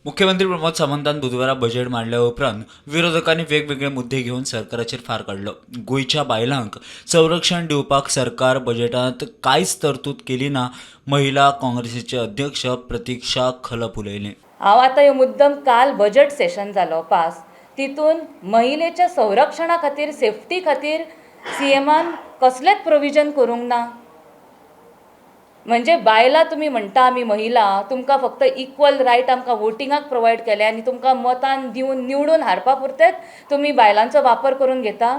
मुख्यमंत्री प्रमोद सावंतान बुधवारा बजेट मांडल्या उपरांत विरोधकांनी वेगवेगळे मुद्दे घेऊन सरकाराचेर फार काढलो. गोयच्या बायलांक संरक्षण दिवपाक सरकार बजेटांत कांयच तरतूद केली ना, महिला काँग्रेसीचे अध्यक्ष प्रतीक्षा खलप उलयले. हांव आतां ह्यो मुद्दम काल बजेट सेशन जालो पास, तितून महिलेच्या संरक्षणा खातीर सेफ्टी खातीर सीएमान कसलेंच प्रोविजन करूंक ना. म्हणजे बायलां तुमी म्हणटा आमी महिला, तुमकां फक्त इक्वल रायट आमकां वोटिंगाक प्रोवायड केले आनी तुमकां मतान दिवन निवडून हाडपा पुरतेच तुमी बायलांचो वापर करून घेता.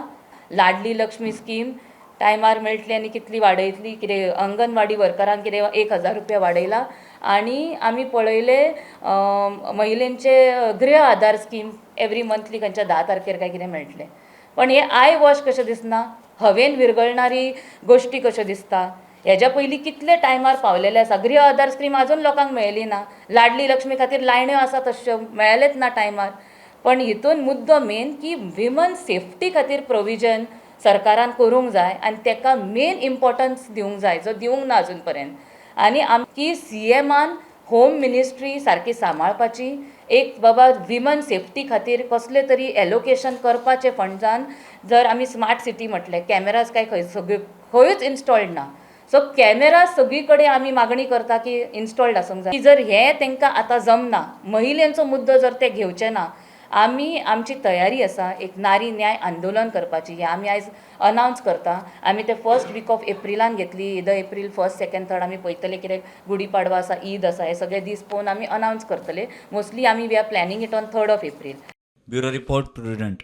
लाडली लक्ष्मी स्कीम टायमार मेळटली आनी कितली वाडयतली, कितें अंगणवाडी वर्करांक कितें 1000 रुपया वाडयला. आनी आमी पळयले महिलेंचे गृह आधार स्कीम एवरी मंथली खंयच्या 10 तारखेर काय कितें मेळटलें. पण हे आय वॉश कशें दिसना, हवेन विरगळणारी गोश्टी कश्यो दिसता. हेज्या पयलीं कितले टायमार पावलेले आसा. गृह आधार स्कीम आजून लोकांक मेळ्ळी ना. लाडली लक्ष्मी खातीर लायण्यो आसा तश्यो मेळ्ळेच ना टायमार. पण हितून मुद्दो मेन की विमन सेफ्टी खातीर प्रोविजन सरकारान करूंक जाय आनी ताका मेन इम्पॉर्टन्स दिवंक जाय, जो दिवंक ना अजून पर्यंत. आनी आमची सीएमान होम मिनिस्ट्री सारकी सांबाळपाची, एक बाबा विमन सेफ्टी खातीर कसले तरी एलोकेशन करपाचे फंड्सान. जर आमी स्मार्ट सिटी म्हटलें, कॅमेराज काय खंयूच इन्स्टॉल्ड ना. सो कॅमेरा सगळी कडेन आमी मागणी करता की इन्स्टॉल्ड आसूंक जाय. की जर हें तांकां आतां जमना, महिलेंचो मुद्दो जर ते घेवचे ना, आमी आमची तयारी आसा एक नारी न्याय आंदोलन करपाची. हें आमी आयज अनावन्स करता. आमी ते 1st वीक ऑफ एप्रिलान घेतली. इद एप्रील 1st, 2nd, 3rd आमी पळयतले. कित्याक गुढीपाडवा आसा, ईद आसा, हे सगळे दीस पळोवन आमी अनावन्स करतले. मोस्टली आमी we are planning it on 3rd of April. Bureau report, prudent.